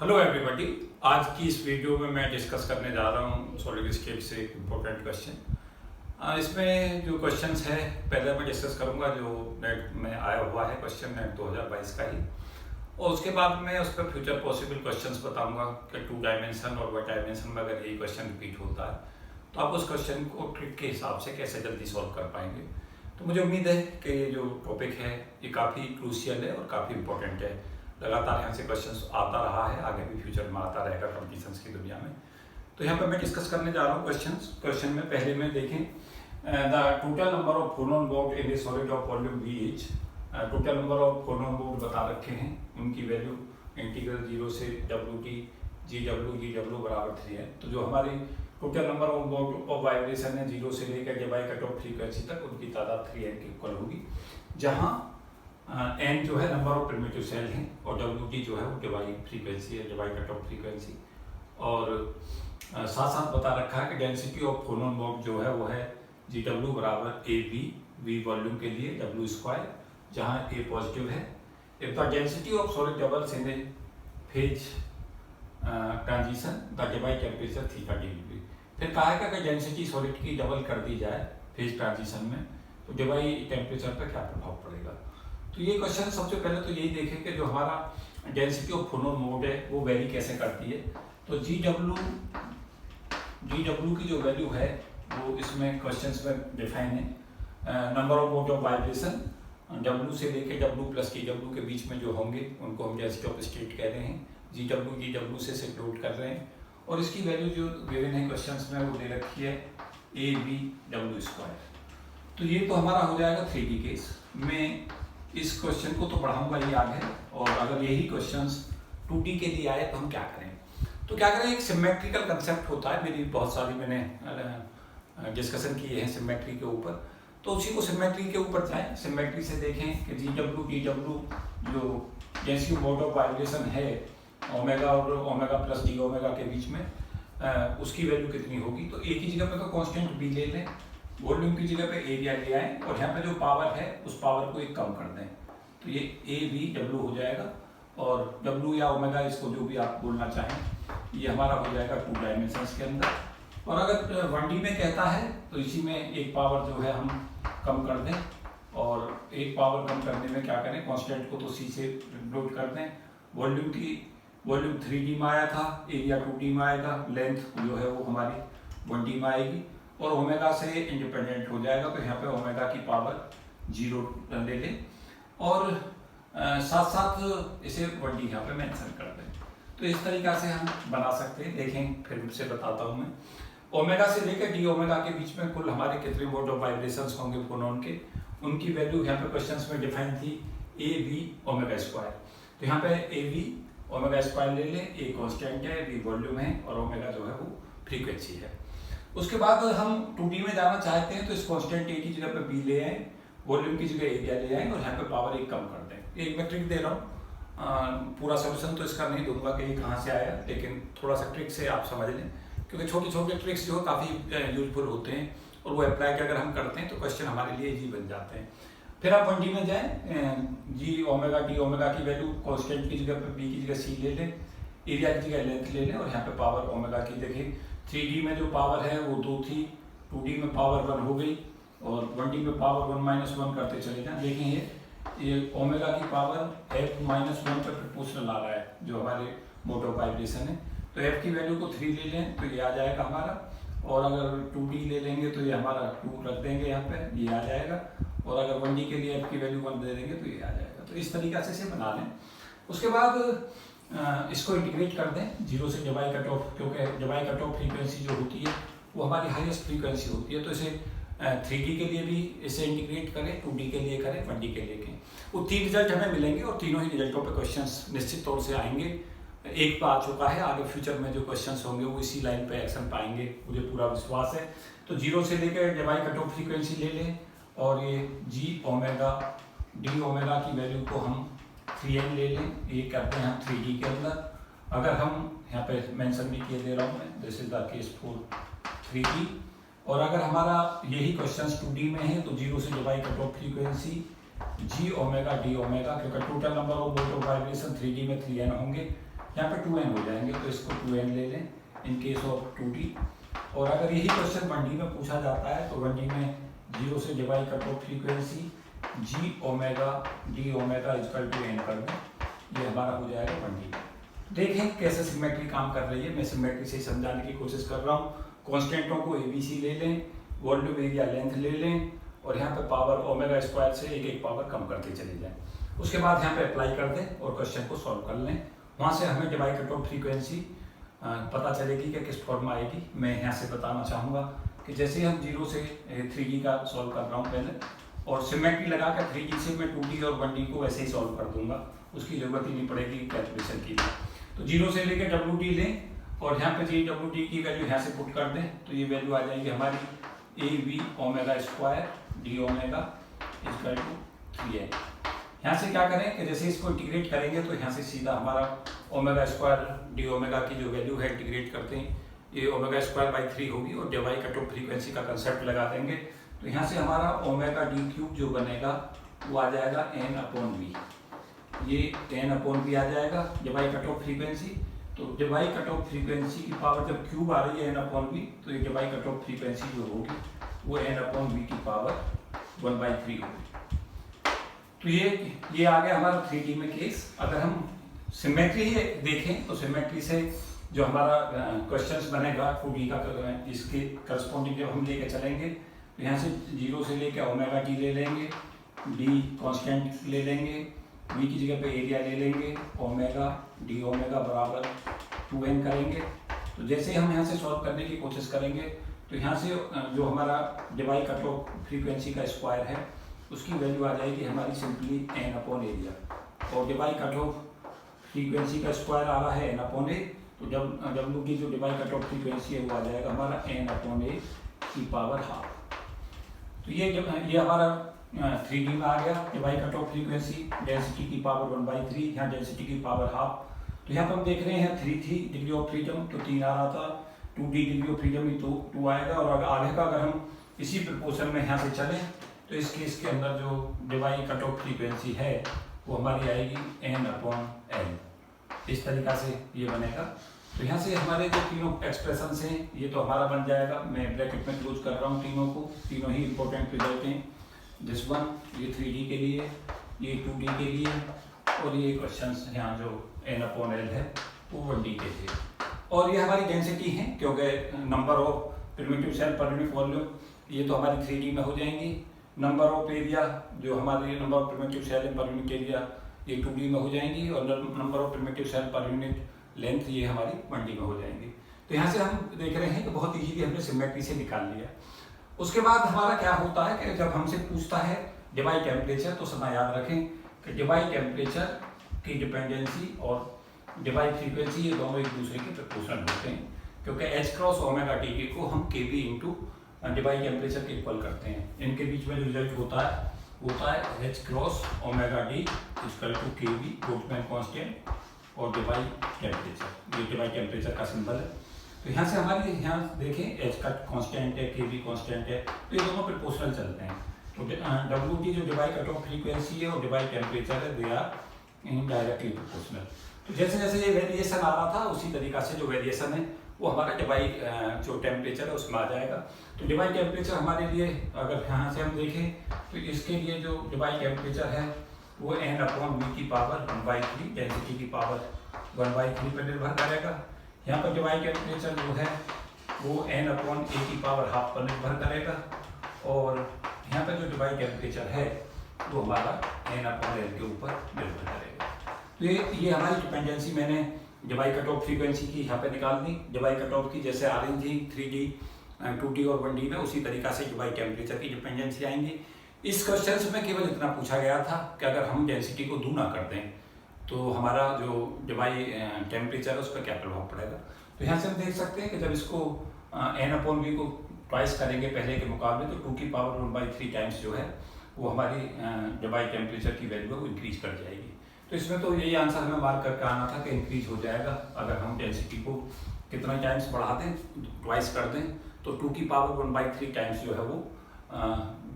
Hello everybody. आज की इस वीडियो में मैं डिस्कस करने जा रहा हूँ सॉलिड स्टेट से एक इम्पोर्टेंट क्वेश्चन। इसमें जो क्वेश्चंस है पहले मैं डिस्कस करूँगा जो नेट में आया हुआ है क्वेश्चन नेट 2022 का ही, और उसके बाद मैं उस पर फ्यूचर पॉसिबल क्वेश्चंस बताऊँगा कि 2 डायमेंशन और 1 डायमेंशन में अगर यही क्वेश्चन रिपीट होता है तो आप उस क्वेश्चन को ट्रिक के हिसाब से कैसे जल्दी सॉल्व कर पाएंगे। तो मुझे उम्मीद है कि ये जो टॉपिक है ये काफ़ी क्रूशियल है और काफ़ी इंपॉर्टेंट है। लगातार यहाँ से क्वेश्चंस आता रहा है, आगे भी फ्यूचर में आता रहेगा कंपटीशंस की दुनिया में। तो यहाँ पर मैं डिस्कस करने जा रहा हूँ क्वेश्चन में पहले में देखें the total number of phonon board in A solid of volume V H. Total number of phonon board बता रखे हैं, उनकी वैल्यू इंटीग्रल 0 से WT GW बराबर 3 है। तो जो हमारी total number of board of vibration है 0 से लेकर डिवाई कट ऑफ फ्रीक्वेंसी तक, उनकी तादाद 3n के इक्वल होगी, जहाँ n जो है नंबर ऑफ प्रिमिटिव सेल हैं और WT जो है वो डिवाई फ्रीक्वेंसी है, डिवाई कट ऑफ फ्रीक्वेंसी। और साथ साथ बता रखा है कि डेंसिटी ऑफ फोनोन बोर्ड जो है वो है GW बराबर AB, V वॉल्यूम के लिए W स्क्वायर, जहाँ A पॉजिटिव है। If the density of solid doubles in a phase transition the Debye temperature theta degree. फिर कहा है कि डेंसिटी सॉलिड की डबल कर दी जाए फेज ट्रांजिशन में तो डिवाई टेम्परेचर पर क्या प्रभाव पड़ेगा। तो ये क्वेश्चन सबसे पहले तो यही देखें कि जो हमारा डेंसिटी ऑफ फोनोन मोड है वो वेरी कैसे करती है। तो GW की जो वैल्यू है वो इसमें क्वेश्चंस में डिफाइन है। Number of mode of vibration W से लेके W प्लस TW के बीच में जो होंगे उनको हम डेंसिटी ऑफ स्टेट कह रहे हैं। GW से नोट कर रहे हैं और इसकी वैल्यू जो गिवन है क्वेश्चंस में वो दे रखी है ABW स्क्वायर। तो ये तो हमारा हो जाएगा 3D केस में। इस क्वेश्चन को तो पढ़ाऊंगा ही आगे, और अगर यही क्वेश्चंस 2D के लिए आए तो हम क्या करें। तो क्या करें, एक सिमेट्रिकल कंसेप्ट होता है, मेरी बहुत सारी मैंने डिस्कशन किए हैं सिमेट्री के ऊपर, तो उसी को सिमेट्री के ऊपर जाएं। सिमेट्री से देखें कि GW DW जो डेंसिटी मोड ऑफ वाइब्रेशन है ओमेगा और ओमेगा प्लस डी ओमेगा के बीच में, उसकी वैल्यू कितनी होगी। तो एक ही जगह पे तो कांस्टेंट B ले लें, वॉल्यूम की जगह पे एरिया ले आए और यहाँ पे जो पावर है उस पावर को एक कम कर दें, तो ये ABW हो जाएगा। और W या ओमेगा, इसको जो भी आप बोलना चाहें, ये हमारा हो जाएगा 2 डायमेंशंस के अंदर। और अगर 1D में कहता है तो इसी में एक पावर जो है हम कम कर दें, और एक पावर कम करने में क्या करें, कॉन्स्टेंट को तो C से नोट कर दें। वॉल्यूम 3D में आया था, एरिया 2D में आएगा, लेंथ जो है वो हमारी 1D में आएगी और ओमेगा से इंडिपेंडेंट हो जाएगा। तो यहाँ पे ओमेगा की पावर 0 ले लें और साथ साथ इसे 1D यहाँ पे मेंशन कर दें। तो इस तरीका से हम बना सकते हैं। देखें फिर से बताता हूँ मैं, ओमेगा से लेकर डी ओमेगा के बीच में कुल हमारे कितने मोड ऑफ वाइब्रेशंस होंगे फोनोन के, उनकी वैल्यू यहाँ पे क्वेश्चंस में डिफाइन थी AB ओमेगा स्क्वायर। तो यहाँ पे AB ओमेगा स्क्वायर ले लें, A कॉन्स्टेंट है, B वॉल्यूम है और ओमेगा जो है वो फ्रीक्वेंसी है। उसके बाद हम 2D में जाना चाहते हैं तो इस कांस्टेंट A की जगह पे B ले आए, वॉल्यूम की जगह एरिया ले आए और यहाँ पे पावर एक कम कर दें। एक मैं ट्रिक दे रहा हूँ, पूरा सोल्यूशन तो इसका नहीं दूंगा कि ये कहाँ से आया, लेकिन थोड़ा सा ट्रिक से आप समझ लें, क्योंकि छोटे छोटे ट्रिक्स जो है काफ़ी यूजफुल होते हैं और वो अप्लाई अगर हम करते हैं तो क्वेश्चन हमारे लिए ईजी बन जाते हैं। फिर आप 1D में जाएँ, G ओमेगा D ओमेगा की वैल्यू कॉन्स्टेंट की जगह पर B की जगह C ले लें, एरिया की जगह लेंथ ले लें और यहाँ पे पावर ओमेगा की देखें 3D में जो पावर है वो 2 थी, 2D में पावर 1 हो गई और 1D में पावर 1 - 1 करते चले जाएं। देखें ये ओमेगा की पावर F - 1 पे प्रोपोर्शनल आ रहा है जो हमारे मोड ऑफ वाइब्रेशन है। तो F की वैल्यू को 3 ले लें तो ये आ जाएगा हमारा, और अगर 2D ले लेंगे तो ये हमारा 2 रख देंगे यहाँ पे, ये आ जाएगा, और अगर 1D के लिए F की वैल्यू 1 दे देंगे तो ये आ जाएगा। तो इस तरीका से इसे बना लें। उसके बाद इसको इंटीग्रेट कर दें 0 से डिवाई कट ऑफ, क्योंकि डिवाई कट ऑफ फ्रीक्वेंसी जो होती है वो हमारी हाईएस्ट फ्रीक्वेंसी होती है। तो इसे 3D के लिए भी इसे इंटीग्रेट करें, 2D के लिए करें, 1D के लिए करें, वो 3 रिजल्ट हमें मिलेंगे और तीनों ही रिजल्टों पे क्वेश्चंस निश्चित तौर से आएंगे। एक तो आ चुका है, आगे फ्यूचर में जो क्वेश्चंस होंगे वो इसी लाइन पे एक्शन पाएंगे, मुझे पूरा विश्वास है। तो 0 से लेकर डिवाई कट ऑफ फ्रीक्वेंसी ले लें और ये G ओमेगा D ओमेगा की वैल्यू को हम 3n ले लें, ये करते हैं हम 3D के अंदर। अगर हम यहाँ पे मेंशन भी किए दे रहा हूँ मैं, this is the case for 3D। और अगर हमारा यही क्वेश्चंस 2D में है तो 0 से Debye cut off frequency G omega D omega, क्योंकि total number of mode of vibration 3D में 3n होंगे, यहाँ पे 2n हो जाएंगे, तो इसको 2n ले लें इन केस ऑफ 2d। और अगर यही क्वेश्चन 1d में पूछा जाता है तो 1d में 0 से divide cut off frequency g omega d omega equal to n कर दें, ये हमारा हो जाएगा 1d। देखें कैसे सिमेट्री काम कर रही है, मैं सिमेट्री से समझाने की कोशिश कर रहा हूँ। कॉन्स्टेंटों को ABC ले लें, वॉल्यूम एरिया लेंथ ले लें, और यहाँ पे पावर ओमेगा स्क्वायर से एक एक पावर कम करते चले जाएं। उसके बाद यहाँ पे अप्लाई कर दें और क्वेश्चन को सॉल्व कर लें। वहाँ से हमें डिवाइड कट ऑफ फ्रीक्वेंसी पता चलेगी कि किस फॉर्म में आएगी। मैं यहाँ से बताना चाहूँगा कि जैसे हम 0 से 3D का सॉल्व कर रहा हूँ पहले, और सिमेट्री लगा कर 3D से मैं 2D और 1D को वैसे ही सॉल्व कर दूंगा, उसकी ज़रूरत ही नहीं पड़ेगी कैलकुलेशन की। तो 0 से लेकर WD लें और यहाँ पे WD की वैल्यू यहाँ से पुट कर दें, तो ये वैल्यू आ जाएगी हमारी AB omega square D omega equal to 3n। यहाँ से क्या करें कि जैसे इसको इंटीग्रेट करेंगे तो यहाँ से सीधा हमारा ओमेगा स्क्वायर डी ओमेगा की जो वैल्यू है इंटीग्रेट करते हैं, ये ओमेगा स्क्वायर बाई 3 होगी, और डिवाइड कट ऑफ फ्रीक्वेंसी का कंसेप्ट लगा देंगे, तो यहाँ से हमारा ओमेगा डी क्यूब जो बनेगा वो आ जाएगा n/v। ये n/v आ जाएगा डिवाइड कट ऑफ फ्रीक्वेंसी। तो डिवाइड कट ऑफ फ्रीक्वेंसी की पावर जब क्यूब आ रही है n/v, तो ये डिवाइड कट ऑफ फ्रीक्वेंसी जो होगी वो n/v की पावर 1/3 होगी। तो ये आ गया हमारा 3D में केस। अगर हम सिमेट्री देखें तो सिमेट्री से जो हमारा क्वेश्चंस बनेगा 2D का, इसके करस्पॉन्डिंग जब हम लेके चलेंगे तो यहाँ से 0 से लेकर ओमेगा डी ले लेंगे, डी कांस्टेंट ले लेंगे, v की जगह पे एरिया ले लेंगे, ओमेगा डी ओमेगा बराबर 2n करेंगे। तो जैसे हम यहाँ से सॉल्व करने की कोशिश करेंगे तो यहाँ से जो हमारा डिवाइड कट ऑफ फ्रीक्वेंसी का स्क्वायर है उसकी वैल्यू आ जाएगी हमारी सिंपली n/एरिया, और डिवाइड कट ऑफ फ्रीक्वेंसी का स्क्वायर आ रहा है n/a, तो जब W की जो डिवाइड कट ऑफ फ्रीक्वेंसी है वो आ जाएगा हमारा n/a की पावर हाफ। तो ये हमारा 3D में आ गया divide cut off frequency, density की पावर 1/3, यहाँ डेंसिटी की पावर हाफ। तो यहाँ पर हम देख रहे हैं 3 डिग्री ऑफ फ्रीडम, तो 3 आ रहा था, 2D डिग्री ऑफ फ्रीडम ही तो 2 आएगा, और आगे का अगर हम इसी प्रपोर्शन में यहाँ से चलें तो इस केस के अंदर जो डिवाइड कट ऑफ फ्रीक्वेंसी है वो हमारी आएगी n/l। इस तरीका से ये बनेगा। तो यहाँ से हमारे जो तीनों एक्सप्रेशन हैं ये तो हमारा बन जाएगा। मैं ब्रैकेट में क्लोज कर रहा हूँ तीनों को, तीनों ही इंपॉर्टेंट रिजल्ट हैं। दिस वन ये 3D के लिए, ये 2D के लिए, और ये क्वेश्चन यहाँ जो n/l है वो 1D के लिए। और ये हमारी डेंसिटी है क्योंकि number of primitive cell per unit volume ये तो हमारी 3D में हो जाएंगी। नंबर ऑफ एरिया जो हमारे number of primitive cell per unit area ये 2D में हो जाएंगी, और number of primitive cell per unit length ये हमारी 1D में हो जाएंगी। तो यहाँ से हम देख रहे हैं कि बहुत इजीली हमने सिमेट्री से निकाल लिया। उसके बाद हमारा क्या होता है कि जब हमसे पूछता है डिवाइड टेम्परेचर, तो समय याद रखें कि डिवाइड टेम्परेचर की डिपेंडेंसी और डिवाइड फ्रीक्वेंसी ये दोनों एक दूसरे के प्रोपोर्शनल होते हैं, क्योंकि h×ओमेगा/t को हम kV इंटू डिवाइड टेम्परेचर के इक्वल करते हैं। इनके बीच में जो रिजल्ट होता है h×ओमेगा/d equal to kV Boltzmann constant और डिवाइड टेम्परेचर, ये डिवाइड टेम्परेचर का सिंबल है। तो यहाँ से हमारे यहाँ देखें h का कांस्टेंट है, kV कांस्टेंट है, तो ये दोनों प्रोपोर्शनल चलते हैं। तो W की जो डिवाइड कट ऑफ फ्रीक्वेंसी है और डिवाइड टेम्परेचर है दे आर इनडायरेक्टली प्रोपोर्शनल। तो जैसे जैसे ये वेरिएशन आ रहा था उसी तरीका से जो वेरिएशन है वो हमारा डिवाइड जो टेम्परेचर है उसमें आ जाएगा। तो डिवाइड टेम्परेचर हमारे लिए अगर यहाँ से हम देखें तो इसके लिए जो डिवाइड टेम्परेचर है वो n/v की पावर 1/3, डेंसिटी की पावर 1/3 पर निर्भर करेगा। यहाँ पर डिवाइड टेम्परेचर जो है वो n/a की पावर हाफ पर निर्भर करेगा, और यहाँ पर जो डिवाइड टेम्परेचर है वो हमारा n/l के ऊपर निर्भर करेगा। तो ये हमारी डिपेंडेंसी मैंने डिवाइड कट ऑफ फ्रीक्वेंसी की यहाँ पे निकाल दी। डिवाइड कट ऑफ की जैसे आ रही थी 3D, 2D और 1D में, उसी तरीका से डिवाइड टेम्परेचर की डिपेंडेंसी आएंगी। इस क्वेश्चन में केवल इतना पूछा गया था कि अगर हम डेंसिटी को दूना कर दें तो हमारा जो डिवाइड टेम्परेचर है उस पर क्या प्रभाव पड़ेगा। तो यहाँ से हम देख सकते हैं कि जब इसको n/v को ट्वाइस करेंगे पहले के मुकाबले, तो 2 की पावर 1/3 टाइम्स जो है वो हमारी डिवाइड टेम्परेचर की वैल्यू है वो इंक्रीज कर जाएगी। तो इसमें तो यही आंसर हमें मार्क करके आना था कि इंक्रीज हो जाएगा अगर हम डेंसिटी को कितना टाइम्स बढ़ा दें, ट्वाइस कर दें, तो 2 की पावर 1/3 टाइम्स जो है वो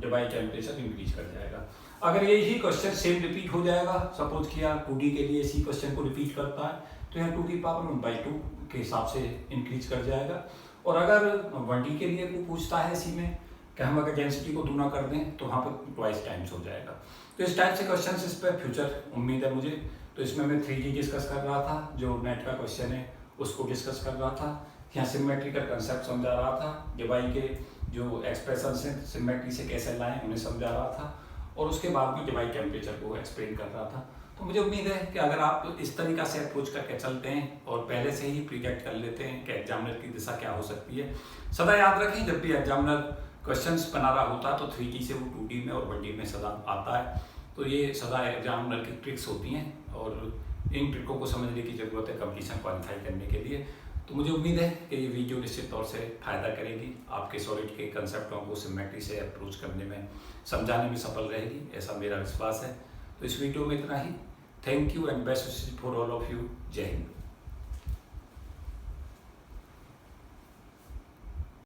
डिवाइड टेम्परेचर इंक्रीज कर जाएगा। अगर यही क्वेश्चन सेम रिपीट हो जाएगा, सपोज किया 2D के लिए इसी क्वेश्चन को रिपीट करता है, तो यहाँ 2 की पावर 1/2 के हिसाब से इंक्रीज कर जाएगा। और अगर 1D के लिए कोई पूछता है इसी में कि हम अगर डेंसिटी को दूना कर दें तो वहाँ पर ट्वाइस टाइम्स हो जाएगा। तो इस टाइप से क्वेश्चन इस पर फ्यूचर उम्मीद है मुझे। तो इसमें मैं 3D डिस्कस कर रहा था, जो नेट का क्वेश्चन है उसको डिस्कस कर रहा था। यहाँ सिमेट्री का कंसेप्ट समझा रहा था, डिवाई के जो एक्सप्रेशन हैं सिमेट्री से कैसे लाएं उन्हें समझा रहा था, और उसके बाद में डिवाई टेम्परेचर को एक्सप्लेन कर रहा था। तो मुझे उम्मीद है कि अगर आप इस तरीक़ा से अप्रोच करके चलते हैं और पहले से ही प्रिडिक्ट कर लेते हैं कि एग्जामिनर की दिशा क्या हो सकती है, सदा याद रखें जब भी एग्जामिनर क्वेश्चंस बना रहा होता है तो 3D से वो 2D में और 1D में सदा आता है। तो ये सदा एग्जामिनर की ट्रिक्स होती हैं और इन ट्रिकों को समझने की ज़रूरत है कंपटीशन क्वालिफाई करने के लिए। तो मुझे उम्मीद है कि ये वीडियो निश्चित तौर से फ़ायदा करेगी, आपके सॉलिड के कंसेप्टों को सिमेट्री से अप्रोच करने में, समझाने में सफल रहेगी, ऐसा मेरा विश्वास है। तो इस वीडियो में इतना ही। Thank you and best wishes for all of you. जय हिंद।